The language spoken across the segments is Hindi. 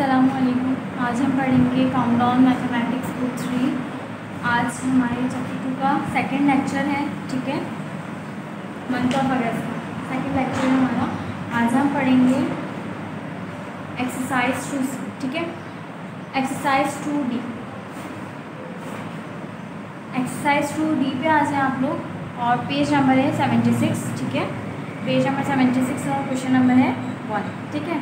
अस्सलामुअलैकुम। आज हम पढ़ेंगे काउंटडाउन मैथमेटिक्स बुक 3। आज हमारे चैप्टर 2 का सेकंड लेक्चर है। ठीक है, मंथ ऑफ अगस्त का सेकंड लेक्चर है हमारा। आज हम पढ़ेंगे एक्सरसाइज 2। ठीक है, एक्सरसाइज 2D। एक्सरसाइज 2D पे आ जाए आप लोग, और पेज नंबर है 76। ठीक है, पेज नंबर 76 और क्वेश्चन नंबर है 1। ठीक है,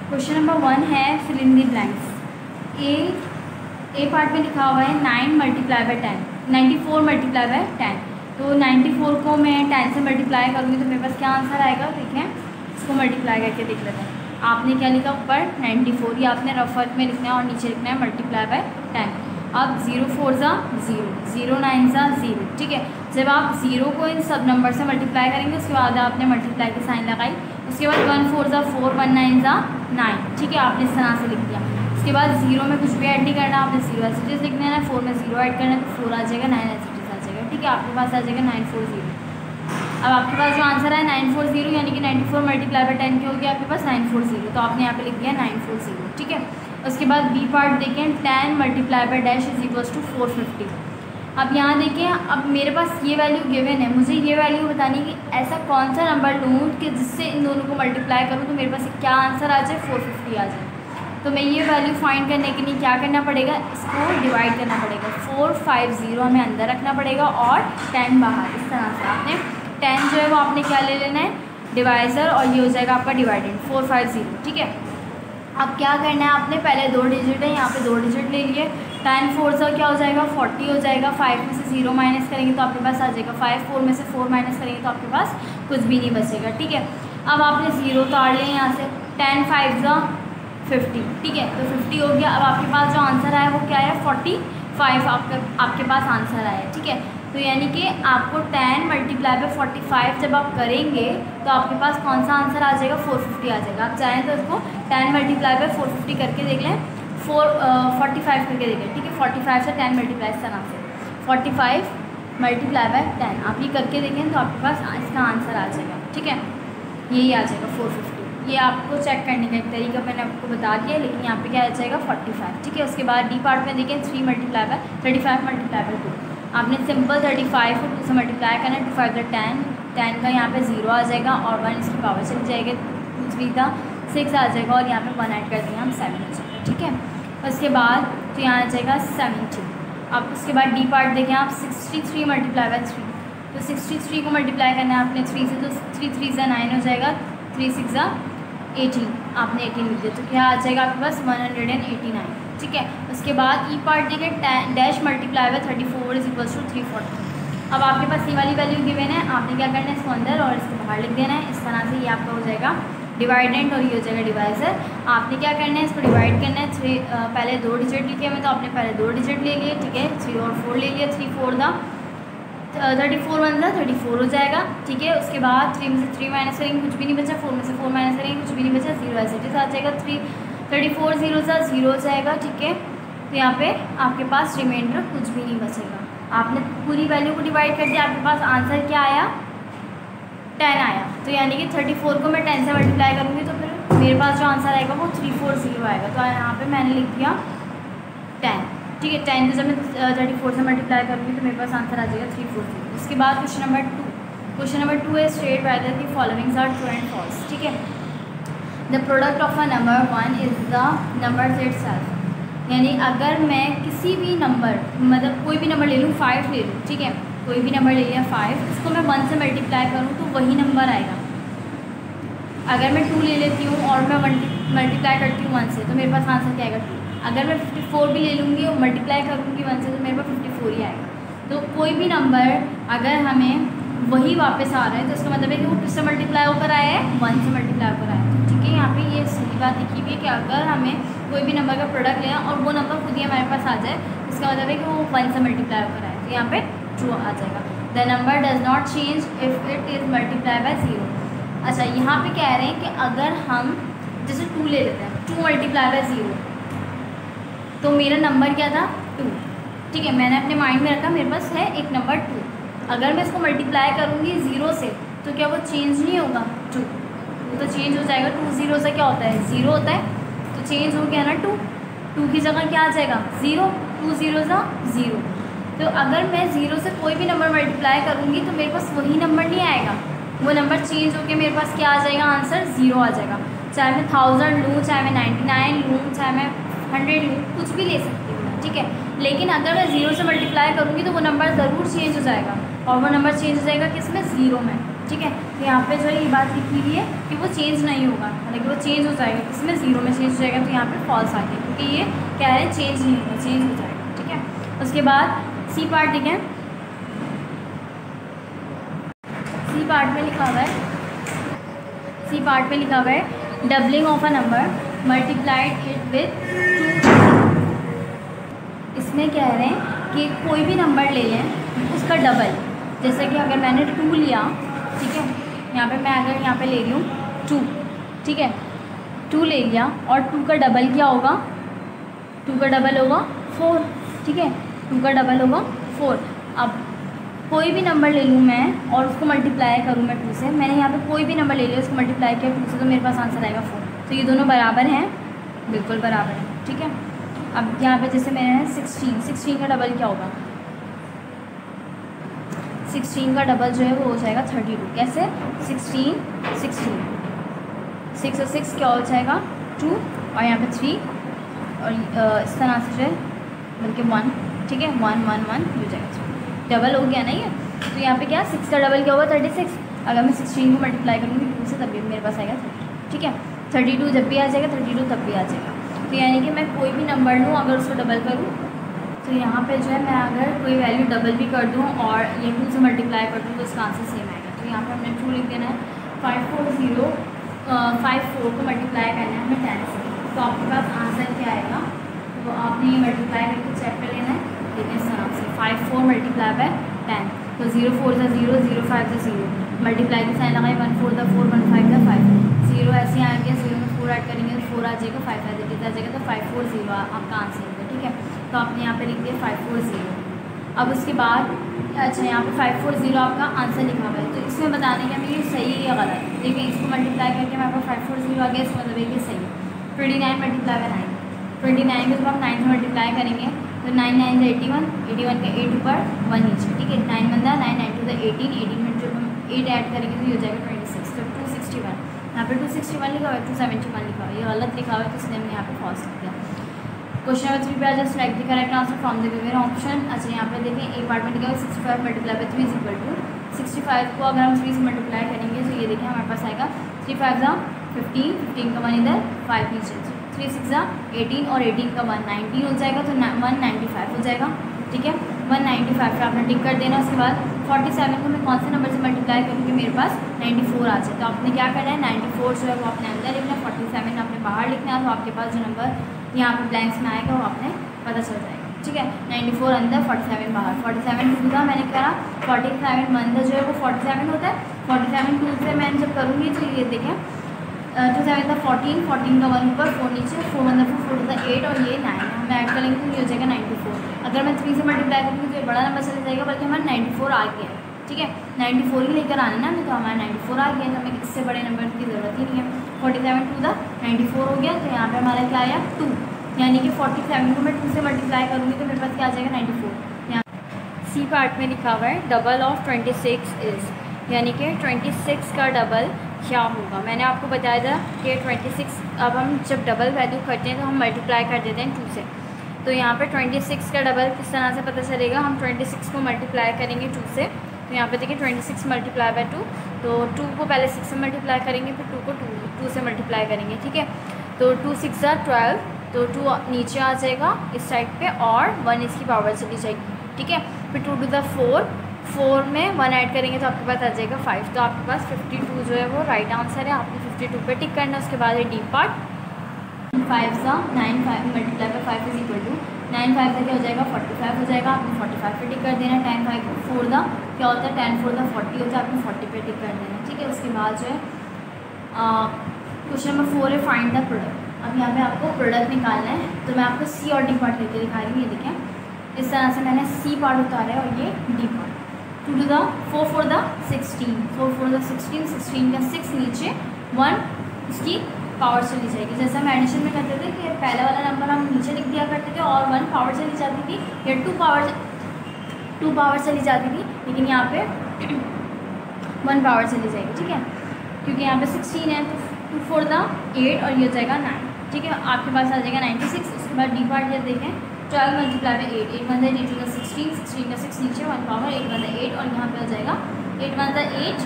क्वेश्चन नंबर 1 है fill in the blanks. A part में लिखा हुआ है 9 मल्टीप्लाई बाय 10, 94 मल्टीप्लाई बाय 10। तो 94 को मैं 10 से मल्टीप्लाई करूँगी तो मेरे पास क्या आंसर आएगा। ठीक है, इसको मल्टीप्लाई करके देख लेते हैं। आपने क्या लिखा ऊपर 94, ये आपने रफ वर्क में लिखना है और नीचे लिखना है मल्टीप्लाई बाय 10। अब 0 4 ज़ा 0, 0 9 ज़ा 0। ठीक है, जब आप 0 को इन सब नंबर से मल्टीप्लाई करेंगे उसके बाद आपने मल्टीप्लाई की साइन लगाई। उसके बाद 1 4 ज़ा 4, 1 9 ज़ा 9। ठीक है, आपने इस तरह से लिख दिया। उसके बाद 0 में कुछ भी ऐड नहीं करना, आपने 0 एज इट इज लिखना है। 4 में 0 ऐड करना है तो 4 आ जाएगा, 9 एज इट इज आ जाएगा। ठीक है, आपके पास आ जाएगा 940। अब आपके पास जो आंसर है 940, यानी कि 94 मल्टीप्लाई बाय 10 क्या हो गया आपके पास 940। तो आपने यहाँ पे लिख दिया 940। ठीक है, उसके बाद बी पार्ट देखें 10 multiply by dash is equals to 450। अब यहाँ देखिए, अब मेरे पास ये वैल्यू गिवन है, मुझे ये वैल्यू बतानी है कि ऐसा कौन सा नंबर लूँ कि जिससे इन दोनों को मल्टीप्लाई करूँ तो मेरे पास क्या आंसर आ जाए, 450 आ जाए। तो मैं ये वैल्यू फाइंड करने के लिए क्या करना पड़ेगा, इसको डिवाइड करना पड़ेगा। 450 हमें अंदर रखना पड़ेगा और 10 बाहर। इस तरह से आपने 10 जो है वो आपने क्या ले लेना है, डिवाइज़र, और ये हो जाएगा आपका डिवाइडेंड 450। ठीक है, अब क्या करना है आपने, पहले 2 डिजिट है, यहाँ पे 2 डिजिट ले लिए। 10 4 से क्या हो जाएगा 40 हो जाएगा। 5 में से 0 माइनस करेंगे तो आपके पास आ जाएगा 5। 4 में से 4 माइनस करेंगे तो आपके पास कुछ भी नहीं बचेगा। ठीक है, अब आपने 0 उतार लिया यहाँ से। 10 5 ज़ा 50। ठीक है, तो 50 हो गया। अब आपके पास जो आंसर आया वो क्या है, 45 आपके पास आंसर आया है। ठीक है, तो यानी कि आपको 10 मल्टीप्लाई बाय 45 जब आप करेंगे तो आपके पास कौन सा आंसर आ जाएगा, 450 आ जाएगा। आप चाहें तो इसको 10 मल्टीप्लाई बाय 450 करके देख लें, 45 करके देख लें। ठीक है, 45 से 10 मल्टीप्लाई इस तरह से 45 मल्टीप्लाई बाय 10 आप ये करके देखें तो आपके पास इसका आंसर आ जाएगा। ठीक है, यही आ जाएगा 450। ये आपको चेक करने का एक तरीका मैंने आपको बता दिया, लेकिन यहाँ पे क्या आ जाएगा 45। ठीक है, उसके बाद डी पार्ट में देखें 3 मल्टीप्लाई बाय 35 मल्टीप्लाई बाय 2। आपने सिंपल 35 को 2 से मल्टीप्लाई करना है। 2 5 ज़ा 10, 10 का यहाँ पे 0 आ जाएगा और 1 इसकी पावर चली जाएगी, 2 3 ज़ा 6 आ जाएगा और यहाँ पे 1 ऐड कर देंगे हम 7 हो जाएगा। ठीक है, उसके बाद तो यहाँ आ जाएगा 70। अब उसके बाद डी पार्ट देखें आप 63 मल्टीप्लाई बाय 3। तो 63 को मल्टीप्लाई करना है आपने 3 से, तो 3 3 ज़ा 9 हो जाएगा, 3 6 ज़ा 18, आपने 18 लिख दिया तो क्या आ जाएगा आपके पास 189। ठीक है, उसके बाद ई पार्ट देखें dash multiply by 34 is equals to 340। अब आपके पास ये वाली वैल्यू गिवन है, आपने क्या करना है, इसको अंदर और इसको बाहर लिख देना है। इस तरह से ये आपका हो जाएगा डिवाइडेंट और ये हो जाएगा डिवाइज़र। आपने क्या करना है, इसको डिवाइड करना है। 3 पहले 2 डिजिट लिखे हुए तो आपने पहले 2 डिजिट ले लिए। ठीक है, 3 और 4 ले लिया। 3 4 दा 34 1 ज़ा 34 हो जाएगा। ठीक है, उसके बाद 3 में से 3 माइनस करेंगे कुछ भी नहीं बचा। 4 में से 4 माइनस करेंगे कुछ भी नहीं बचा, 0 एज इट इज आ जाएगा। 34 0 ज़ा 0 हो जाएगा। ठीक है, तो यहाँ पे आपके पास रिमाइंडर कुछ भी नहीं बचेगा। आपने पूरी वैल्यू को डिवाइड कर दिया, आपके पास आंसर क्या आया, 10 आया। तो यानी कि 34 को मैं 10 से मल्टीप्लाई करूँगी तो फिर मेरे पास जो आंसर आएगा वो 340 आएगा। तो यहाँ पे मैंने लिख दिया 10। ठीक है, 10 को जब मैं 34 से मल्टीप्लाई करूँगी तो मेरे पास आंसर आ जाएगा 340। उसके बाद क्वेश्चन नंबर 2। क्वेश्चन नंबर 2 है state whether the followings are true and false. ठीक है, the product of a number 1 is the number itself. यानी अगर मैं किसी भी नंबर, मतलब कोई भी नंबर ले लूँ, 5 ले लूँ। ठीक है, कोई भी नंबर ले लिया 5, इसको मैं 1 से मल्टीप्लाई करूँ तो वही नंबर आएगा। अगर मैं 2 ले लेती हूँ और मैं मल्टीप्लाई करती हूँ 1 से तो मेरे पास आंसर क्या आएगा 2। अगर मैं 54 भी ले लूँगी और मल्टीप्लाई करूँगी 1 से तो मेरे पास 54 ही आएगा। तो कोई भी नंबर अगर हमें वही वापस आ रहा है तो इसका मतलब है कि वो किससे मल्टीप्लाई होकर आया है, 1 से मल्टीप्लाई होकर आया है। ठीक है, यहाँ पे ये सही बात लिखी हुई है कि अगर हमें कोई भी नंबर का प्रोडक्ट लेना और वो नंबर खुद ही हमारे पास आ जाए इसका मतलब है कि वो 1 से मल्टीप्लाई होकर आए, तो यहाँ पे ट्रू आ जाएगा। The number does not change if it is multiply by 0। अच्छा, यहाँ पे कह रहे हैं कि अगर हम जैसे 2 ले लेते हैं, 2 मल्टीप्लाई बाय 0 तो मेरा नंबर क्या था 2। ठीक है, मैंने अपने माइंड में रखा मेरे पास है एक नंबर 2। अगर मैं इसको मल्टीप्लाई करूँगी 0 से तो क्या वो चेंज नहीं होगा 2, वो तो चेंज हो जाएगा। 2 0 से क्या होता है 0 होता है, तो तो चेंज हो गया ना 2, 2 की जगह क्या आ जाएगा 0, 2 0 ज़ा 0। तो अगर मैं 0 से कोई भी नंबर मल्टीप्लाई करूँगी तो मेरे पास वही नंबर नहीं आएगा, वो नंबर चेंज होकर मेरे पास क्या आ जाएगा, आंसर 0 आ जाएगा। चाहे मैं 1000 लूँ, चाहे मैं 99 लूँ, चाहे मैं 100 लूँ, कुछ भी ले सकती हूँ, ठीक है। लेकिन अगर मैं 0 से मल्टीप्लाई करूँगी तो वो नंबर ज़रूर चेंज हो जाएगा, और वो नंबर चेंज हो जाएगा किस में, 0 में, ठीक है। तो यहाँ पे जो है ये बात लिखी हुई है कि वो चेंज नहीं होगा, मतलब वो चेंज हो जाएगा किस में, 0 में चेंज हो जाएगा। तो यहाँ पे फॉल्स आ गया, क्योंकि ये कह रहे हैं चेंज नहीं होगा, चेंज हो जाएगा, ठीक है। उसके बाद सी पार्ट, ठीक है, सी पार्ट में लिखा हुआ है, सी पार्ट में लिखा हुआ है doubling of a number multiplied it with 2। इसमें कह रहे हैं कि कोई भी नंबर ले लें उसका डबल, जैसे कि अगर मैंने 2 लिया, ठीक है, यहाँ पे मैं अगर यहाँ पे ले रही हूँ 2, ठीक है, 2 ले लिया और 2 का डबल क्या होगा, 2 का डबल होगा 4, ठीक है, 2 का डबल होगा 4। अब कोई भी नंबर ले लूँ मैं और उसको मल्टीप्लाई करूँ मैं 2 से, मैंने यहाँ पे कोई भी नंबर ले लिया उसको मल्टीप्लाई किया 2 से, तो मेरे पास आंसर आएगा 4। तो ये दोनों बराबर हैं, बिल्कुल बराबर हैं, ठीक है। अब यहाँ पे जैसे मैंने 16 का डबल क्या होगा, 16 का डबल जो है वो हो जाएगा 32। कैसे, 16 6 और 6 क्या हो जाएगा 2, और यहाँ पे 3, और इस तरह से जो है बल्कि 1, ठीक है, 1 1 1 हो जाएगा, डबल हो गया नहीं है। तो यहाँ पे क्या 6 का डबल क्या होगा 36। अगर मैं 16 को मल्टीप्लाई करूँगी 2 से, तब भी मेरे पास आएगा 30, ठीक है। 32 जब भी आ जाएगा, 32 तब भी आ जाएगा। तो यानी कि मैं कोई भी नंबर लूँ अगर उसको डबल करूँ, तो यहाँ पे जो है मैं अगर कोई वैल्यू डबल भी कर दूँ और ये 2 से मल्टीप्लाई कर दूँ तो उसका आंसर सेम आएगा। तो यहाँ पे हमने 2 लिख देना है, 54 को मल्टीप्लाई करना है हमें 10 से, तो आपके पास आंसर क्या आएगा, तो आपने ये मल्टीप्लाई करके चेक कर लेना है। देखिए इस तरह से 54 मल्टीप्लाई बाय 10, तो 0 4 ज़ा 0, 0 5 ज़ा 0, मल्टीप्लाई की साइन लगाए 1 4 ज़ा 4, 1 5 ज़ा 5, 0 ऐसे आ गया, 0 में 4 ऐड करेंगे तो 4 आ जाएगा, 5 आ जाएगा, तो 540 आपका आंसर होगा, ठीक है। तो आपने यहाँ पे लिख दिया 540। अब उसके बाद अच्छा यहाँ पे 540 आपका आंसर लिखा हुआ है, तो इसमें बताने के हमें ये सही है या गलत। देखिए इसको मल्टीप्लाई करके हमारे पास 540 आ गया, इसका मतलब है कि सही है। 29 मल्टीप्लाई बाय 9, 29 को जब हम 9 से मल्टीप्लाई करेंगे तो 9 9 ज़ा 81, 81 के 8 ऊपर 1 नीचे, ठीक है, 9 1 ज़ा 9, 9 2 ज़ा 18, 18 में जब हम 8 ऐड करेंगे तो ये हो जाएगा 26, तो 261। यहाँ पे 261 लिखा हुआ है, 271 लिखा हुआ है, ये गलत लिखा हुआ है, तो इसलिए हमने यहाँ पे फॉल्स लिख दिया। क्वेश्चन नंबर 3 पे आ जाए, select the correct answer from the given option. अच्छा यहाँ पे देखें एक पार्ट में लिखा है 65 multiply by 3 is equal to 65 को अगर हम 3 से मल्टीप्लाई करेंगे तो ये देखें हमारे पास आएगा 3 5 ज़ा 15, 15 का 1 इधर, 5 नीचे, 3 6 ज़ा 18 और 18 का 1 19 हो जाएगा, तो 195 हो जाएगा, ठीक है। 195 पे आपने टिक कर देना। उसके बाद 47 को मैं कौन से नंबर से मल्टीप्लाई करूँगी, मेरे पास 94 आ जाए, तो आपने क्या करना है 94 जो है वो अपने अंदर लिखना है, 47 आपने बाहर लिखना है, तो आपके पास जो नंबर यहाँ पे ब्लैंक्स में आएगा वो आपने पता चल जाएगा, ठीक है। 94 अंदर, 47 बाहर। 47 2 था, मैंने कहा 47 1 जो है वो 47 होता है, 47 2 से मैं जब करूँगी तो ये देखें 2 7 था 14, 14 का 1 ऊपर 4 नीचे, 4 1 4 4 था 8 और ये 9 है, हम ऐड करेंगे तो ये हो जाएगा 94। अगर मैं 3 से मल्टीप्लाई करूँगी तो ये बड़ा नंबर चला जाएगा, बल्कि हमारा 94 आ गया है, ठीक है। 94 ही लेकर आना ना हमें, तो हमारा 94 आ गया, तो हमें इससे बड़े नंबर की ज़रूरत ही नहीं है। 47 2 था 94 हो गया, तो यहाँ पे हमारा क्या आया 2, यानी कि 47 को मैं 2 से मल्टीप्लाई करूँगी तो मेरे पास क्या आ जाएगा 94। यहाँ सी पार्ट में लिखा हुआ है डबल ऑफ 26 इज़, यानी कि 26 का डबल क्या होगा। मैंने आपको बताया था कि 26 अब हम जब डबल वैल्यू करते हैं तो हम मल्टीप्लाई कर देते हैं 2 से, तो यहाँ पे 26 का डबल किस तरह से पता चलेगा, हम 26 को मल्टीप्लाई करेंगे 2 से, तो यहाँ पे देखिए 26 मल्टीप्लाई बाय 2, तो 2 को पहले 6 से मल्टीप्लाई करेंगे, फिर 2 को 2 से मल्टीप्लाई करेंगे, ठीक है। तो 2 6 ज़ा 12, तो 2 नीचे आ जाएगा इस साइड पे और 1 इसकी पावर चली जाएगी, ठीक है। फिर 2 2 ज़ा 4, 4 में 1 ऐड करेंगे तो आपके पास आ जाएगा 5, तो आपके पास 52 जो है वो राइट आंसर है। आपने 52 पे टिक करना है। उसके बाद है डी पार्ट, 5 ज़ा 9, 5 multiply by 5 is equal to 9 5 ज़ा क्या हो जाएगा 45 हो जाएगा, आपने 45 पे टिक कर देना। 10 5 4 ज़ा क्या होता है 10 4 ज़ा 40 होता है, आपने 40 पे टिक कर देना, ठीक है। उसके बाद जो है क्वेश्चन नंबर 4 है फाइंड द प्रोडक्ट। अब यहाँ पे आपको प्रोडक्ट निकालना है, तो मैं आपको सी और डी पार्ट लेके दिखा रही हूँ। ये देखें इस तरह से मैंने सी पार्ट उतारा है और ये डी पार्ट। 2 2 ज़ा 4 4 ज़ा 16, 4 4 ज़ा 16, 16 का 6 नीचे 1 इसकी पावर चली जाएगी। जैसे हम एडिशन में करते थे कि पहले वाला नंबर हम नीचे लिख दिया करते थे और 1 पावर चली जाती थी या 2 पावर चली जाती थी, लेकिन यहाँ पे 1 पावर चली जाएगी, ठीक है, क्योंकि यहाँ पे 16 है तो 2 4 द 8 और ये हो जाएगा 9, ठीक है। आपके पास आ जाएगा 96। उसके बाद डी पार्ट ये देखें 12 मल्टीप्लाई बाई 8, 8 1 8 2 16, 16 का 6 नीचे 1 पावर 8 1 8 और यहाँ पे आ जाएगा 8 1 8,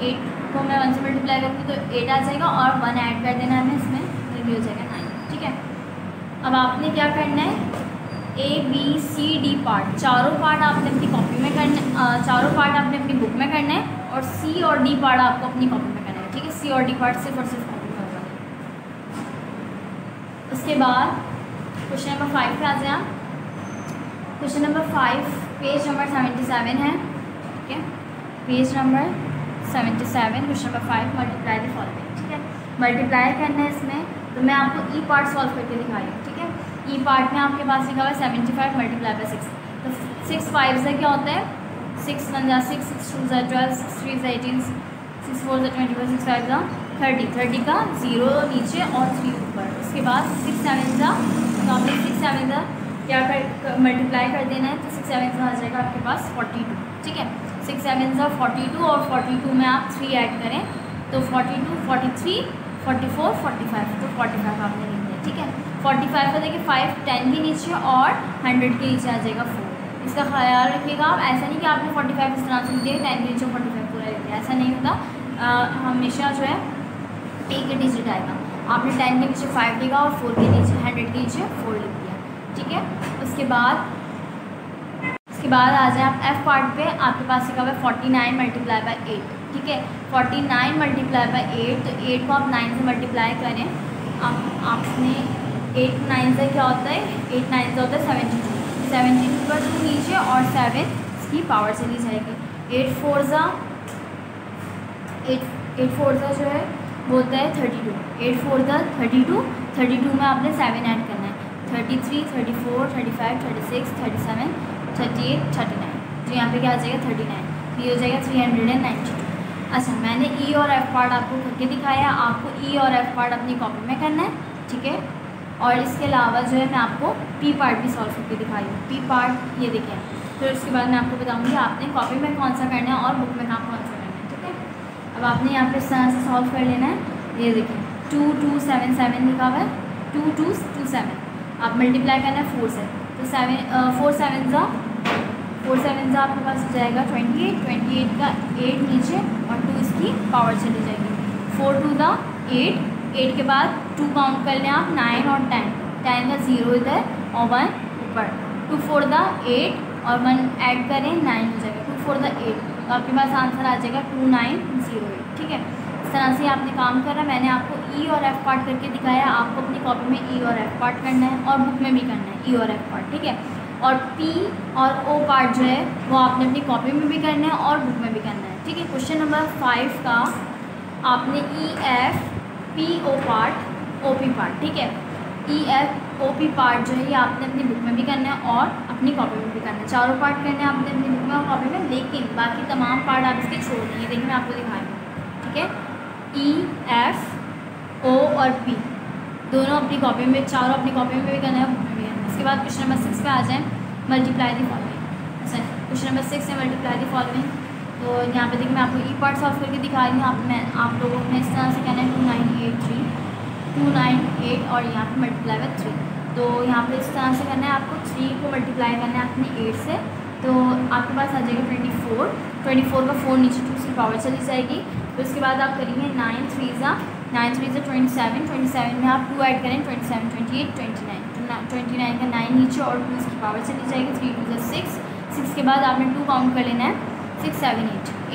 8 को मैं 1 से मल्टीप्लाई करूँगी तो 8 आ जाएगा और 1 ऐड कर देना है हमें इसमें, तो ये हो जाएगा 9, ठीक है। अब आपने क्या करना है, A B C D part चारों पार्ट आपने अपनी कॉपी में करना, चारों पार्ट आपने अपनी बुक में करना है और C और D पार्ट आपको अपनी कॉपी में करना है, ठीक है। C और D पार्ट सिर्फ और सिर्फ कॉपी में होगा। उसके बाद क्वेश्चन नंबर 5 पे आ जाए आप। क्वेश्चन नंबर 5 पेज नंबर 77 है, ठीक है, page number 77 question number 5 multiply the following, ठीक है। मल्टीप्लाई करना है इसमें, तो मैं आपको ई पार्ट सॉल्व करके दिखा रही हूँ, ठीक है। ई पार्ट में आपके पास लिखा हुआ है 75 मल्टीप्लाई बाई 6, तो 6 5 से क्या होता है, 6 1 जा 6, 6 2 जा 12, 6 3 जा 18, 6 4 जा 24, 6 5 जा 30, 30 का 0 नीचे और 3 ऊपर। उसके बाद 6 7 जा, तो आपने 6 7 जा क्या कर मल्टीप्लाई कर देना है, तो 6 7 जा आ जाएगा आपके पास 42, ठीक है। 6 7 जा 42 और 42 में आप 3 ऐड करें तो 42 43 44 45, तो 45 आपने लिख दिया, ठीक है। 45 का देखिए 5 10 के नीचे और 100 के नीचे आ जाएगा 4। इसका ख्याल रखिएगा आप, ऐसा नहीं कि आपने 45 इस तरह से लिख दिया 10 के नीचे 45 पूरा लिख दिया, ऐसा नहीं होता। हमेशा जो है एक डिजिट आएगा, आपने 10 के नीचे 5 लिखा और 4 के नीचे 100 के नीचे 4 लिख दिया, ठीक है। उसके बाद आ जाए आप एफ पार्ट पे, आपके पास लिखा हुआ है 49 मल्टीप्लाई बाई 8, ठीक है। 49 मल्टीप्लाई बाई 8, तो 8 को आप 9 से मल्टीप्लाई करें, आपने 8 9 से क्या होता है, 8 9 से होता है 72, 72 पर 2 नीचे और 7 इसकी पावर चली जाएगी। 8 4 जा जो है वो होता है 32, 8 4 जा 32, 32 में आपने 7 ऐड करना है, 33 34 35 36 37 38 39, तो यहाँ पे क्या आ जाएगा 39, तो ये हो जाएगा 392। अच्छा, मैंने ई और एफ पार्ट आपको करके दिखाया, आपको ई और एफ पार्ट अपनी कॉपी में करना है, ठीक है। और इसके अलावा जो है मैं आपको पी पार्ट भी सॉल्व करके दिखाई हूँ। पी पार्ट ये देखें, फिर उसके बाद मैं आपको बताऊँगी आपने कॉपी में कौन सा करना है और बुक में कौन सा करना है, ठीक है। अब आपने यहाँ पे इस तरह से सॉल्व कर लेना है, ये देखें 2 2 7 7 लिखा हुआ है, 2 2 2 7, आप मल्टीप्लाई करना है 4 से, तो 4 7 जा आपके पास हो जाएगा 28, 28 का 8 नीचे और 2 इसकी पावर चली जाएगी, 4 2 दा 8, 8 के बाद 2 काउंट कर लें आप 9 और 10, 10 का 0 इधर और 1 ऊपर, 2 4 दा 8 और 1 ऐड करें 9 हो जाएगा, 2 4 दा 8, तो आपके पास आंसर आ जाएगा 2908, ठीक है। इस तरह से आपने काम करा, मैंने आपको ई और एफ पार्ट करके दिखाया, आपको अपनी कॉपी में ई और एफ पार्ट करना है और बुक में भी करना है ई और एफ पार्ट, ठीक है। और पी और ओ पार्ट जो है वो आपने अपनी कॉपी में भी करना है और बुक में भी करना है, ठीक है। क्वेश्चन नंबर 5 का आपने E F P O part O P part, ठीक है, E F O P part जो है ये आपने अपनी बुक में भी करना है और अपनी कॉपी में भी करना है, चारों पार्ट करने हैं आपने अपनी बुक में और कॉपी में, लेकिन बाकी तमाम पार्ट आप इसके छोड़ देंगे, देखिए मैं आपको दिखाऊंगी, ठीक है। ई एफ ओ और पी दोनों अपनी कॉपी में, चारों अपनी कॉपी में भी करना है, बुक में भी करना है। इसके बाद क्वेश्चन नंबर 6 पे आ जाएँ, मल्टीप्लाई दी फॉलोइंग। अच्छा, क्वेश्चन नंबर 6 है मल्टीप्लाई दी फॉलोइंग, तो यहाँ पे देखिए मैं आपको ई पार्ट सॉल्व करके दिखा रही हूँ, आप लोगों ने इस तरह से कहना है 298 और यहाँ पे मल्टीप्लाई बाय 3, तो यहाँ पे इस तरह से करना है आपको, 3 को मल्टीप्लाई करना है अपने 8 से, तो आपके पास आ जाएगा 24 का 4 नीचे 2 की पावर चली जाएगी, फिर उसके बाद आप करेंगे 9 3 जा 27 में आप 2 ऐड करें 27 28 29 का 9 नीचे और 2 इसकी पावर चली जाएगी, 3 2 जा 6 के बाद आपने 2 काउंट कर लेना है, 6 7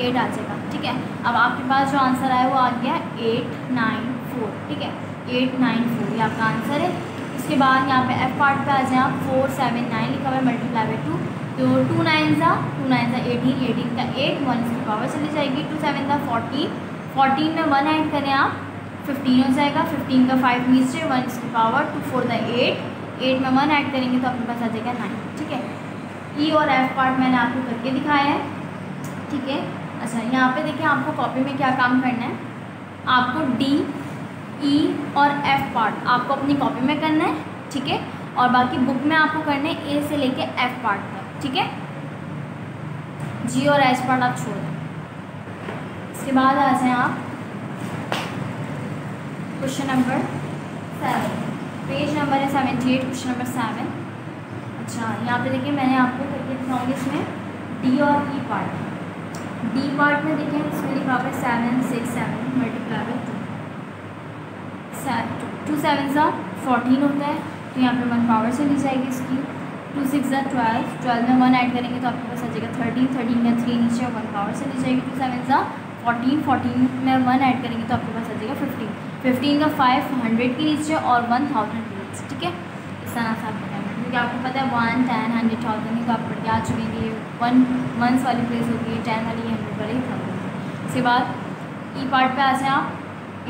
8 आ जाएगा, ठीक है। अब आपके पास जो आंसर आया वो आ गया 894, ठीक है, 894 ये आपका आंसर है। इसके बाद यहाँ पे एफ पार्ट पे आ जाए आप, 479 लिखा हुआ है मल्टीप्लाई बाई 2, तो 2 9 जा 18 का 8 1 इसकी पावर चली जाएगी, 2 7 जा 14 में 1 ऐड करें आप 15 हो जाएगा, 15 का 5 नीचे 1 इसकी पावर, 2 4 दा 8 में 1 ऐड करेंगे तो आपके पास आ जाएगा 9, ठीक है। ई और एफ पार्ट मैंने आपको करके दिखाया है, ठीक है। अच्छा, यहाँ पे देखिए आपको कॉपी में क्या काम करना है, आपको डी ई और एफ पार्ट आपको अपनी कॉपी में करना है, ठीक है, और बाकी बुक में आपको करने हैं ए से लेके एफ पार्ट तक, ठीक है। जी और एच पार्ट आप छोड़ दें। इसके बाद आ जाएं आप क्वेश्चन नंबर 7, पेज नंबर है 78, क्वेश्चन नंबर 7। अच्छा, यहाँ पे देखिए मैंने आपको करके दिखाऊंगी इसमें डी और ई पार्ट। डी पार्ट में देखें इसमें लिखा हुआ है 7 6 7 मल्टीप्लाई बाय 2 7 सा 14 होता है, तो यहाँ पे 1 पावर से ली जाएगी इसकी। 2 6 सा 12 में 1 ऐड करेंगे तो आपके पास आ जाएगा 13 में 3 नीचे 1 पावर से ली जाएगी। 2 7 सा 14 में 1 ऐड करेंगे तो आपके पास आ जाएगा 15 का 5 100 के नीचे और 1000 के नीचे, ठीक है। इस तरह से आप बताएंगे, क्योंकि आपको पता है 1 10 100 1000 तो आप पढ़ के आ चुके हैं। 1 मंथ्स वाली प्लेस होती है, 10 वाली 100 वाली 1000। इसके बाद ई पार्ट पे आ जाए आप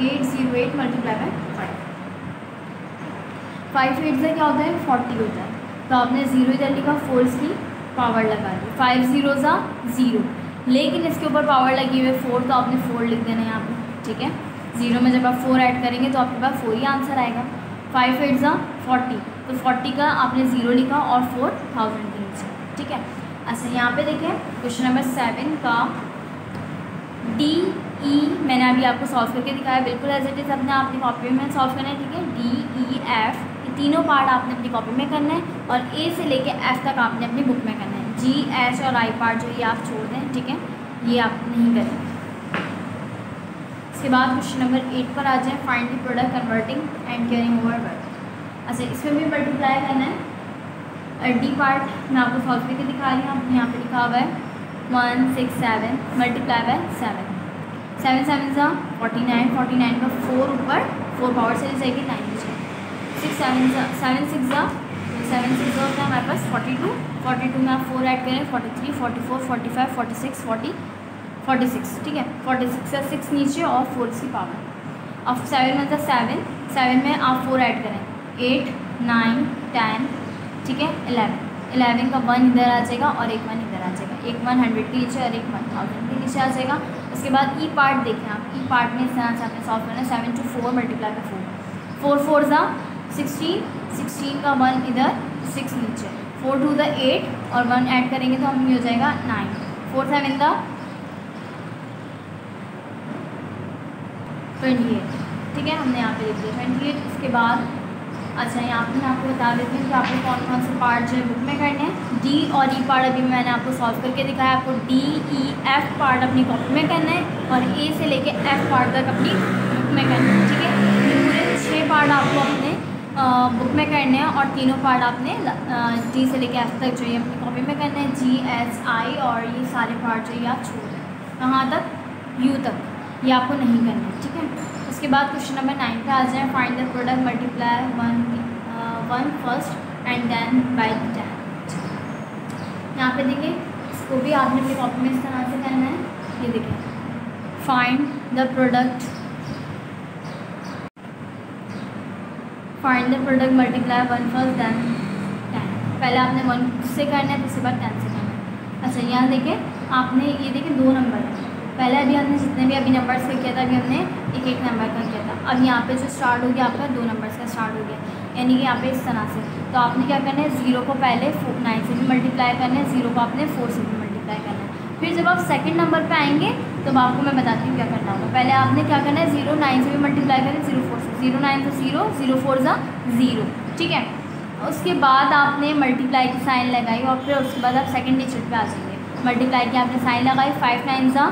808 मल्टीप्लाई बाय 5 8 से क्या होता है 40 होता है, तो आपने 0 इधर लिखा, 4 इसकी पावर लगा दी, 5 0 सा 0, लेकिन इसके ऊपर पावर लगी हुई है 4, तो आपने 4 लिख देना है यहाँ पे, ठीक है। 0 में जब आप 4 ऐड करेंगे तो आपके पास 4 ही आंसर आएगा। 5 8 सा 40, तो 40 का आपने 0 लिखा और 4000 के नीचे, ठीक है। अच्छा, यहाँ पे देखें क्वेश्चन नंबर 7 का डी ई मैंने अभी आपको सॉल्व करके दिखाया, बिल्कुल एज इट इज़ अपने आपकी कॉपी में सॉल्व करना है, ठीक है। डी ई एफ ये तीनों पार्ट आपने अपनी कॉपी में करना है, और ए से लेके एफ तक आपने अपनी बुक में करना है। जी एच और आई पार्ट जो ये आप छोड़ दें, ठीक है, ये आप नहीं करेंगे। इसके बाद क्वेश्चन नंबर 8 पर आ जाए, find the product converting and carrying over work. अच्छा, इसमें भी मल्टीप्लाई करना है। डी पार्ट मैं आपको सॉल्व करके दिखा रही हूँ। यहाँ पे लिखा हुआ है 1 6 7 मल्टीप्लाई बाय 7 7 7 सा 49 का 4 ऊपर 4 पावर से जाएगी 9 नीचे। 6 7 6 सा 7 6 होता है हमारे पास 42 में आप 4 ऐड करें 43 44 45 46 46, ठीक है। 46 का 6 नीचे और 4 की पावर। अब 7 में 7 में आप 4 ऐड करें 8 9 10, ठीक है। 11 का 1 इधर आ जाएगा और एक 1 इधर आ जाएगा, एक 1 100 के नीचे और एक 1000 के नीचे आ जाएगा। उसके बाद ई पार्ट देखें आप, ई पार्ट में इस तरह से आपने सॉल्व करना है। 7 to 4 मल्टीप्लाई बाय 4 4 सा 16 का 1 इधर 6 नीचे, 4 2 द 8 और 1 ऐड करेंगे तो हमें हो जाएगा 9, 4 7 द 28, ठीक है। हमने यहाँ पे लिख दिया 28। इसके बाद अच्छा, यहाँ पे मैं आपको बता देती हूँ कि आपको कौन कौन से पार्ट जो है बुक में करने हैं। डी और ई पार्ट अभी मैंने आपको सॉल्व करके दिखाया, आपको डी ई एफ पार्ट अपनी कॉपी में करना है और ए से लेके एफ पार्ट तक अपनी बुक में करना है, ठीक है। ये पूरे 6 पार्ट आपको अपने बुक में करने हैं और तीनों पार्ट आपने डी से लेके एफ तक जो है अपनी कॉपी में करना है। जी एच आई और ये सारे पार्ट जो ये आप छोड़ दें, कहाँ तक, यू तक, ये आपको नहीं करना है, ठीक है। उसके बाद क्वेश्चन नंबर 9 पे आ जाए, find the product multiply 1 first and then by 10। यहाँ पे देखिए इसको भी आपने अपनी कॉपी में इस तरह से करना है। ये देखिए, find the product multiply 1 first then 10। पहले आपने 1 से करना है, उसके बाद 10 से करना है। अच्छा, यहाँ देखिए आपने ये देखिए 2 नंबर है, पहले अभी हमने जितने भी अभी नंबर्स का किया था अभी हमने एक नंबर का किया था। अब यहाँ पे जो स्टार्ट हो गया आपका 2 नंबर्स का स्टार्ट हो गया, यानी कि यहाँ पे इस तरह से। तो आपने क्या करना है, 0 को पहले 9 से भी मल्टीप्लाई करना है, 0 को आपने 4 से भी मल्टीप्लाई करना है। फिर जब आप सेकंड नंबर पे आएंगे तो आपको मैं बताती हूँ क्या करना होगा। पहले आपने क्या करना है, 0 9 से भी मल्टीप्लाई करें, 0 4 से, 0 9 से 0 0 4 सा 0, ठीक है। उसके बाद आपने मल्टीप्लाई की साइन लगाई और फिर उसके बाद आप सेकेंड डिजिट पर आ जाएंगे। मल्टीप्लाई की आपने साइन लगाई, 5 9 सा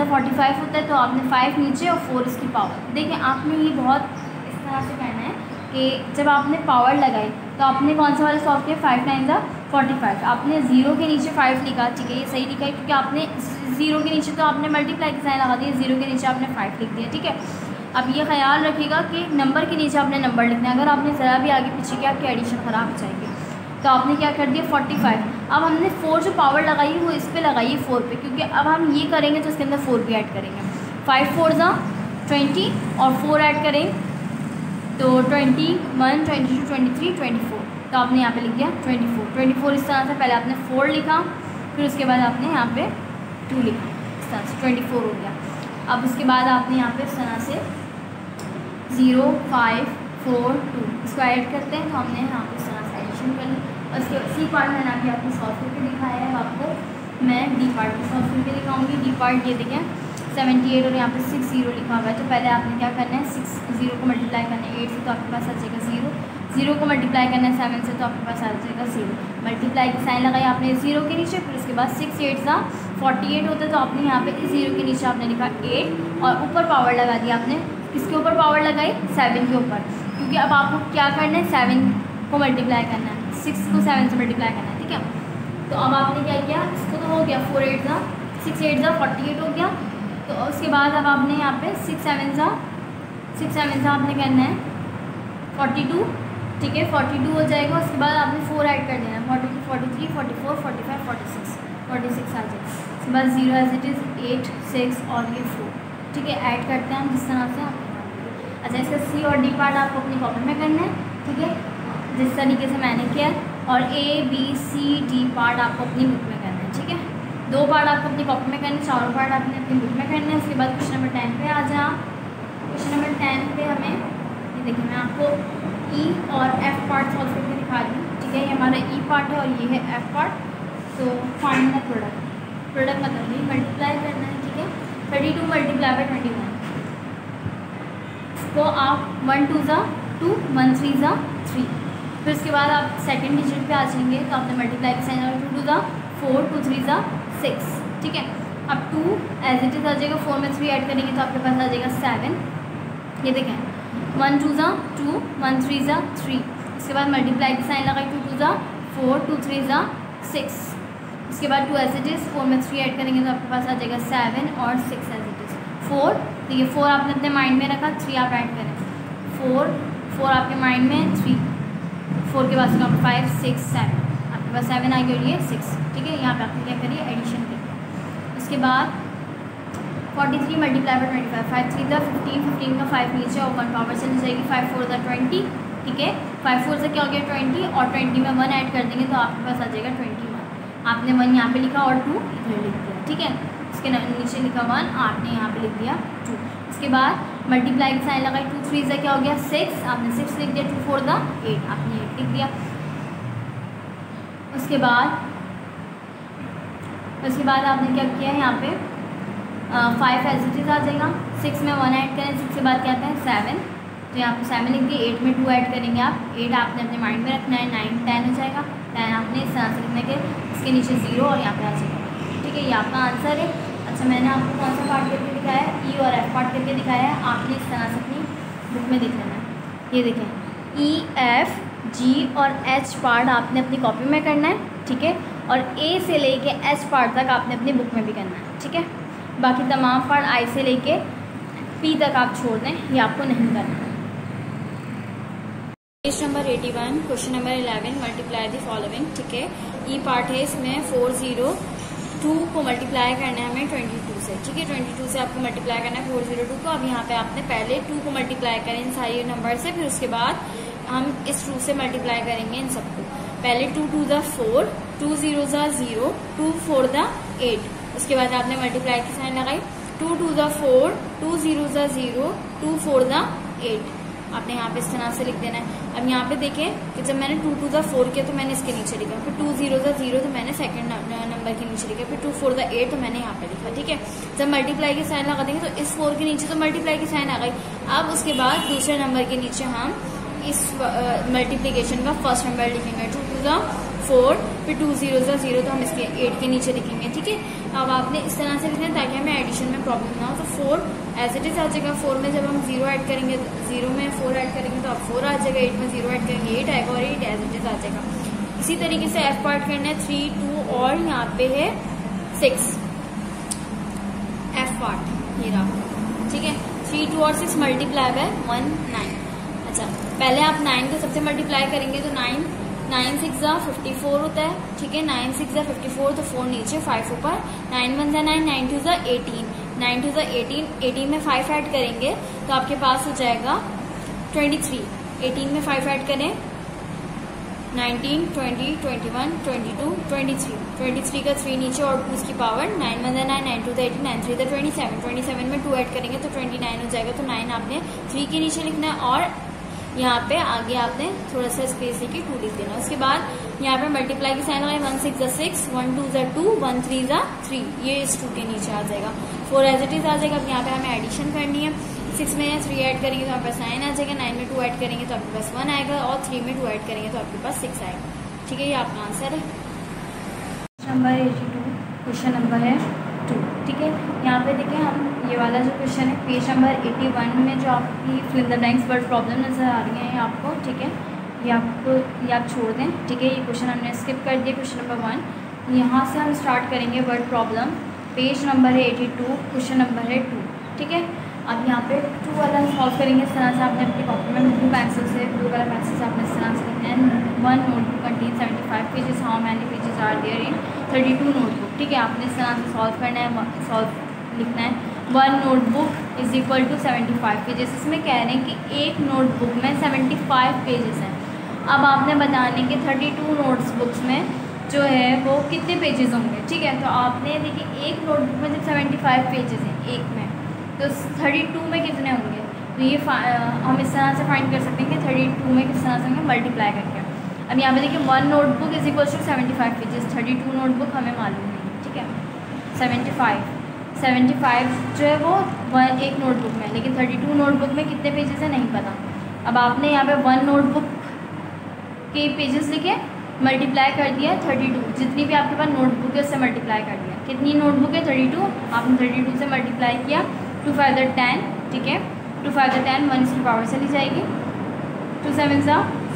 45 होता है, तो आपने 5 नीचे और 4 इसकी पावर। देखिए आपने ये बहुत इस तरह से करना है कि जब आपने पावर लगाई तो आपने कौन सा वाला सॉल्व किया, 5 9 सा 45, आपने 0 के नीचे 5 लिखा, ठीक है, ये सही लिखा है क्योंकि आपने 0 के नीचे तो आपने मल्टीप्लाई की साइन लगा दी, 0 के नीचे आपने 5 लिख दिया, ठीक है। अब ये ख्याल रखिएगा कि नंबर के नीचे आपने नंबर लिखना है, अगर आपने ज़रा भी आगे पीछे किया आपकी एडिशन ख़राब हो जाएगी। तो आपने क्या कर दिया 45। अब हमने 4 जो पावर लगाई वो इस पे लगाई 4 पे, क्योंकि अब हम ये करेंगे तो इसके अंदर 4 भी ऐड करेंगे। 5 4 ज़ा 20 और 4 ऐड करें तो 21 22 23 24, तो आपने यहाँ पे लिख दिया 24 इस तरह से। पहले आपने 4 लिखा, फिर उसके बाद आपने यहाँ पे 2 लिखा, इस तरह से 24 हो गया। अब उसके बाद आपने यहाँ पे इस तरह से 0 5 4 2 इसको ऐड करते हैं तो हमने यहाँ पे इस तरह से एडिशन कर ली। और इसके सी पार्ट मैंने अभी आपको सॉल्व करके दिखाया है, आपको मैं डी पार्ट भी सॉल्व करके दिखाऊंगी। डी पार्ट ये देखें 78 और यहाँ पे 6 0 लिखा हुआ है, तो पहले आपने क्या करना है 6 0 को मल्टीप्लाई करना है 8 से तो आपके पास आ जाएगा 0, 0 को मल्टीप्लाई करना है 7 से तो आपके पास आ जाएगा 0। मल्टीप्लाई की साइन लगाई आपने 0 के नीचे, फिर उसके बाद 6 8 सा 48 होता है, तो आपने यहाँ पे 0 के नीचे आपने लिखा 8 और ऊपर पावर लगा दिया आपने। किसके ऊपर पावर लगाई? 7 के ऊपर, क्योंकि अब आपको क्या करना है 7 को मल्टीप्लाई करना है, 6 को 7 से मल्टीप्लाई करना है, ठीक है। तो अब आपने क्या किया, इसको तो हो गया 4 8 सा 6 8 सा 48 हो गया। तो उसके बाद अब आपने यहाँ पे 6 7 सा आपने करना है 42, ठीक है 42 हो जाएगा। उसके बाद आपने 4 ऐड कर देना है 42 43 44 45 46 आ जाएगा। उसके बाद 0 एज इट इज़ 8 6 और ये 4, ठीक है। ऐड करते हैं हम जिस तरह से आप। अच्छा, इसका सी और डी पार्ट आपको अपनी कॉपी में करना है, ठीक है, जिस तरीके से मैंने किया। और A B C D part आपको अपनी बुक में करना है, ठीक है। 2 पार्ट आपको अपनी कॉपी में करना है, 4 पार्ट आपने अपनी बुक में करना है। उसके बाद क्वेश्चन नंबर 10 पे आ जाए। क्वेश्चन नंबर 10 पे हमें ये देखिए, मैं आपको ई और एफ पार्ट सॉल्व करके दिखा रही हूँ, ठीक है। ये हमारा ई पार्ट है और ये है एफ पार्ट। तो फाइंड द प्रोडक्ट मतलब ये मल्टीप्लाई करना है, ठीक है। 32 मल्टीप्लाई बाय 21, तो आप 1 2 ज़ा 2 1 3 ज़ा 3। फिर उसके बाद आप सेकंड डिजिट पे आ जाएंगे, तो आपने मल्टीप्लाई का साइन और 2 2 ज़ा 4 2 3 ज़ा 6, ठीक है। अब 2 एज इट इज़ आ जाएगा, 4 में 3 ऐड करेंगे तो आपके पास आ जाएगा 7। ये देखें 1 2 ज़ा 2 1 3 ज़ा 3। उसके बाद मल्टीप्लाई का साइन लगाए 2 2 ज़ा 4 2 3 ज़ा 6। उसके बाद 2 एज इट इज़, 4 में 3 ऐड करेंगे तो आपके पास आ जाएगा 7 और 6 एज इट इज़ 4। तो ये 4 आपने अपने माइंड में रखा, 3 आप ऐड करें 4 आपके माइंड में 3, 4 के बाद 5 6 7 आपके पास 7 आ गया और ये 6, ठीक है। यहाँ पे आपने क्या करिए एडिशन करिए। उसके बाद 43 मल्टीप्लाई बाय 25, 5 3 ज़ा 15 15 का 5 नीचे और 1 पावर चली जाएगी, 5 4 ज़ा 20, ठीक है। 5 4 से क्या हो गया 20 और 20 में 1 ऐड कर देंगे तो आपके पास आ जाएगा 21। आपने 1 यहाँ पे लिखा और 2 इधर लिख दिया, ठीक है। उसके नीचे लिखा 1, आपने यहाँ पे लिख दिया 2। उसके बाद मल्टीप्लाई का साइन लगाई 2 3 ज़ा क्या हो गया 6, आपने 6 लिख दिया, 2 4 ज़ा 8 आपने 8 लिख दिया। उसके बाद आपने क्या किया है यहाँ पे 5 एज इट इज़ आ जाएगा, 6 में 1 ऐड करें, 6 के बाद क्या आता है 7, तो यहाँ पे 7 लिख दिए। 8 में 2 ऐड करेंगे आप, 8 आपने अपने माइंड में रखना है, 9 10 हो जाएगा। 10 आपने इस तरह से लिखने के, इसके नीचे 0 और यहाँ पे आ जाएगा, ठीक है। ये आपका आंसर है। अच्छा, मैंने आपको कौन सा पार्ट करके दिखाया है, ई और एफ पार्ट करके दिखाया है, आपने इस तरह से अपनी बुक में देख लेना है। ये देखें ई एफ जी और एच पार्ट आपने अपनी कॉपी में करना है, ठीक है। और ए से लेके एच पार्ट तक आपने अपनी बुक में भी करना है, ठीक है। बाकी तमाम पार्ट आई से लेके पी तक आप छोड़ दें, ये आपको नहीं करना है। Page number 81 question number 11 multiply the following, ठीक है। ई पार्ट है, इसमें 402 को मल्टीप्लाई करना है हमें 22 से, ठीक है। 22 से आपको मल्टीप्लाई करना है 402 को। अब यहाँ पे आपने पहले 2 को मल्टीप्लाई करें इन सारे नंबर से, फिर उसके बाद हम इस 2 से मल्टीप्लाई करेंगे इन सबको। पहले 2 2 ज़ा 4 2 0 ज़ा 0 2 4 ज़ा 8। उसके बाद आपने मल्टीप्लाई की साइन लगाई 2 2 ज़ा 4 2 0 ज़ा 0 2 4 ज़ा 8 आपने यहाँ पे इस तरह से लिख देना है। अब यहाँ पे देखें कि जब मैंने 2 2 ज़ा 4 किया तो मैंने इसके नीचे लिखा, फिर 2 0 ज़ा 0 तो मैंने सेकंड नंबर के नीचे लिखा, फिर 2 4 ज़ा 8 तो मैंने यहाँ पे लिखा, ठीक है। जब मल्टीप्लाई की साइन लगा देंगे तो इस 4 के नीचे तो मल्टीप्लाई की साइन आ गई। अब उसके बाद दूसरे नंबर के नीचे हम इस मल्टीप्लीकेशन का फर्स्ट नंबर लिखेंगे, 2 2 ज़ा 4 फिर 2 0 ज़ा 0 तो हम इसके 8 के नीचे लिखेंगे, ठीक है। अब आपने इस तरह से लिखना है ताकि हमें एडिशन में प्रॉब्लम ना हो। तो 4 एज इट इज आ जाएगा, 4 में जब हम 0 ऐड करेंगे 0 में 4 ऐड करेंगे तो अब 4 आ जाएगा, 8 में 0 ऐड करेंगे 8 आएगा और 8 एज इट इज आ जाएगा। इसी तरीके से एफ पार्ट करना है 3 2 और यहाँ पे है 6 एफ पार्ट, ये रहा, ठीक है। 3 2 और 6 मल्टीप्लाई बाय 1 9। अच्छा, पहले आप 9 को सबसे मल्टीप्लाई करेंगे तो 9 6 ज़ा 54 होता है, ठीक है। 9 6 ज़ा 54 तो 4 नीचे 5 ऊपर, 9 1 ज़ा 9 9 2 ज़ा 18 9 2 ज़ा 18 में 5 ऐड करेंगे तो आपके पास हो जाएगा 23। 18 में 5 ऐड करें 19, 20, 21, 22, 23, 23 का 3 नीचे और 2 की पावर 9 1 9, 9 2 18, 9 3 27, 27 में 2 ऐड करेंगे तो 29 हो जाएगा। तो 9 आपने 3 के नीचे लिखना है और यहाँ पे आगे आपने थोड़ा सा स्पेस लेके 2 लिख देना। उसके बाद यहाँ पे मल्टीप्लाई की साइन लगाए 1 6 6, 1 2 2, 1 3 3, ये इस 2 के नीचे आ जाएगा। 4 एज इट इज आ जाएगा। अब यहाँ पे हमें एडिशन करनी है। 6 में 3 ऐड करेंगे तो आपके पास 9 आ जाएगा। 9 में 2 ऐड करेंगे तो आपके पास 1 आएगा और 3 में 2 ऐड करेंगे तो आपके पास 6 आएगा। ठीक है, ये आपका आंसर है। नंबर 82 क्वेश्चन नंबर है 2। ठीक है, यहाँ पे देखिए हम ये वाला जो क्वेश्चन है पेज नंबर 81 में जो आपकी fill in the blanks word problem नजर आ रही है आपको। ठीक है, ये आप छोड़ दें। ठीक है, ये क्वेश्चन हमने स्किप कर दिया। क्वेश्चन नंबर 1 यहाँ से हम स्टार्ट करेंगे वर्ड प्रॉब्लम। पेज नंबर है 82, क्वेश्चन नंबर है 2। ठीक है, अब यहाँ पे 2 वाला सॉल्व करेंगे। इस तरह से आपने अपनी कॉपी में ब्लू पेंसिल से ब्लू कलर पेंसिल से आपने इस तरह से लिखना है। 1 notebook contain 75 pages, how many pages are there in 32 notebook. ठीक है, आपने इस तरह से सॉल्व करना है, सॉल्व लिखना है। 1 notebook is equal to 75 pages. इसमें कह रहे हैं कि एक नोटबुक में 75 पेजेस हैं। अब आपने बताने के 32 नोट्स बुक्स में जो है वो कितने पेजेस होंगे। ठीक है, तो आपने देखिए एक नोटबुक में जब 75 पेजेस हैं एक में, तो 32 में कितने होंगे। तो ये हम इस तरह से फाइंड कर सकते हैं कि 32 में किस तरह से होंगे, मल्टीप्लाई करके। अब यहाँ पे देखिए 1 notebook is equal to 75 pages. 32 notebook हमें मालूम नहीं। ठीक है, 75 जो है वो एक नोटबुक में, लेकिन 32 नोटबुक में कितने पेजेस हैं नहीं पता। अब आपने यहाँ पे 1 नोटबुक के पेजेस लिखे, मल्टीप्लाई कर दिया 32, जितनी भी आपके पास नोटबुक है उससे मल्टीप्लाई कर दिया। कितनी नोटबुक है 32, आपने 32 से मल्टीप्लाई किया। 2 5 10। ठीक है, 2 5 10, 1 इसकी पावर चली जाएगी। 2 7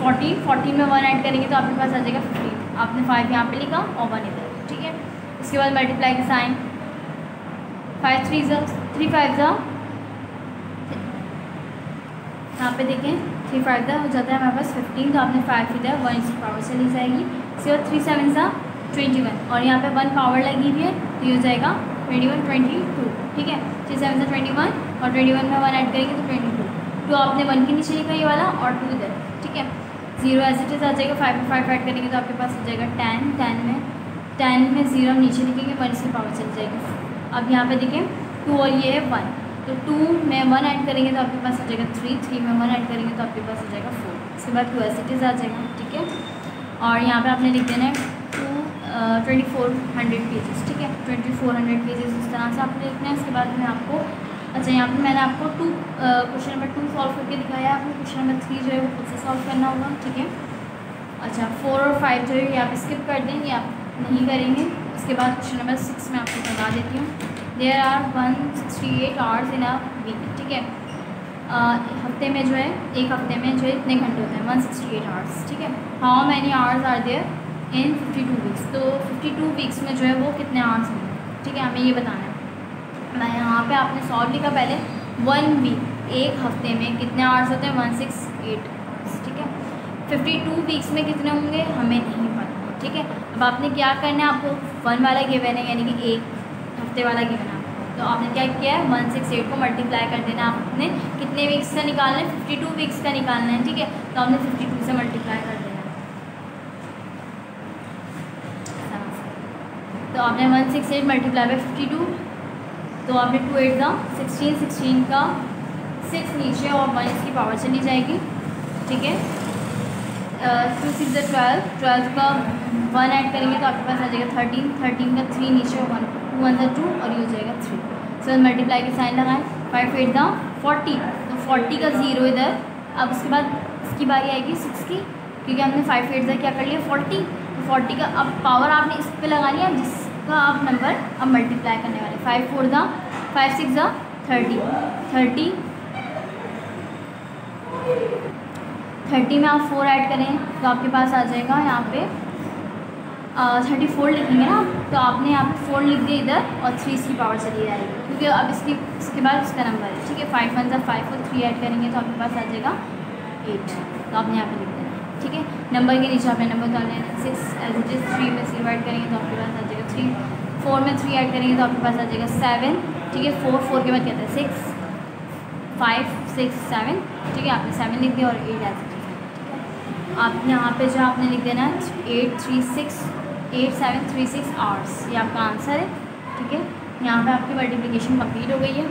14, 14 में 1 ऐड करेंगे तो आपके पास आ जाएगा 15। आपने 5 यहाँ पे लिखा और 1 इधर। ठीक है, इसके बाद मल्टीप्लाई का साइन 5 3 3 5 यहाँ पे देखें 3 5 हो जाता है हमारे पास 15। तो आपने 5 इधर, 1 इसकी पावर चली जाएगी। इसके बाद 3 7 21 और यहाँ पे 1 पावर लगी हुई है तो ये हो जाएगा 21 22। ठीक है, 3 7 21 और 21 में 1 ऐड करेंगे तो 22। तो आपने 1 के नीचे लिखा ये वाला और 2 इधर। ठीक है, 0 एज इट इज आ जाएगा। 5 में 5 ऐड करेंगे तो आपके पास हो जाएगा 10 में 0 हम नीचे लिखेंगे, 1 इसकी पावर चली जाएगी। अब यहाँ पे देखें 2 और ये है 1, तो 2 में 1 ऐड करेंगे तो आपके पास हो जाएगा 3 में 1 ऐड करेंगे तो आपके पास हो जाएगा 4। इसके बाद 2 एज इट इज आ जाएगा। ठीक है, और यहाँ पे आपने लिख देना है 2400 पेजेस। ठीक है, 2400 पेजेस इस तरह से आपने लिखना है। इसके बाद मैं आपको यहाँ पे मैंने आपको क्वेश्चन नंबर 2 सॉल्व करके दिखाया है। आपको क्वेश्चन नंबर 3 जो है वो खुद से सॉल्व करना होगा। ठीक है, 4 और 5 जो है ये आप स्किप कर दें, ये आप नहीं करेंगे। उसके बाद क्वेश्चन नंबर 6 में आपको बता देती हूँ। There are 168 hours in a week. ठीक है, हफ्ते में जो है एक हफ्ते में जो है इतने घंटे होते हैं 168 आवर्स। ठीक है, how many hours are there in 52 weeks. तो 52 वीक्स में जो है वो कितने आवर्स होंगे। ठीक है, हमें ये बताना है। मैं यहाँ पे आपने सॉल्व लिखा पहले 1 वीक, एक हफ्ते में कितने आवर्स होते हैं 168 आवर्स। ठीक है, 52 वीक्स में कितने होंगे हमें नहीं पता। ठीक है, अब आपने क्या करना है, आपको 1 वाला गिवन है यानी कि एक हफ्ते वाला गिवन है, तो आपने क्या किया है 168 को मल्टीप्लाई कर देना। आपने कितने वीक्स का निकालना है 52 वीक्स का निकालना है। ठीक है, तो आपने 52 से मल्टीप्लाई कर देना है। तो आपने 168 मल्टीप्लाई बाई 52, तो आपने 2 8 16, 16 का 6 नीचे और 1 इसकी पावर चली जाएगी। ठीक है, 2 6 12, 12 का 1 ऐड करेंगे तो आपके पास आ जाएगा 13, 13 का 3 नीचे और 1, 2 1 2 और ये हो जाएगा 3। सो मल्टीप्लाई के साइन लगाएं। 5 8 40, तो 40 का 0 इधर। अब उसके बाद इसकी बारी आएगी 6 की, क्योंकि हमने 5 8 क्या कर लिया 40, तो 40 का अब पावर आपने इस पर लगानी है जिसका आप नंबर अब मल्टीप्लाई करने वाले। 5 4 5 6 30, 30 में आप 4 ऐड करें तो आपके पास आ जाएगा यहाँ पे 34 लिखेंगे ना, तो आपने यहाँ पे 4 लिख दिया इधर और 3 इसकी पावर चली जाएगी, क्योंकि अब इसके बाद उसका नंबर है। ठीक है, 5 1 5 और 3 ऐड करेंगे तो आपके पास आ जाएगा 8, तो आपने यहाँ पे लिख देना है। ठीक है, नंबर के नीचे आपने नंबर डाल देना 6 एज इट इज। 3 में 0 ऐड करेंगे तो आपके पास आ जाएगा 3, 4 में 3 ऐड करेंगे तो आपके पास आ जाएगा 7। ठीक है, 4 4 के बाद कहते हैं 6 5 6 7। ठीक है, आपने 7 लिख दिया और 8 एज इट इज। ठीक है, आप यहाँ पे जो आपने लिख देना 8736 आवर्स, ये आपका आंसर है। ठीक है, यहाँ पे आपकी मल्टीप्लिकेशन कंप्लीट हो गई है।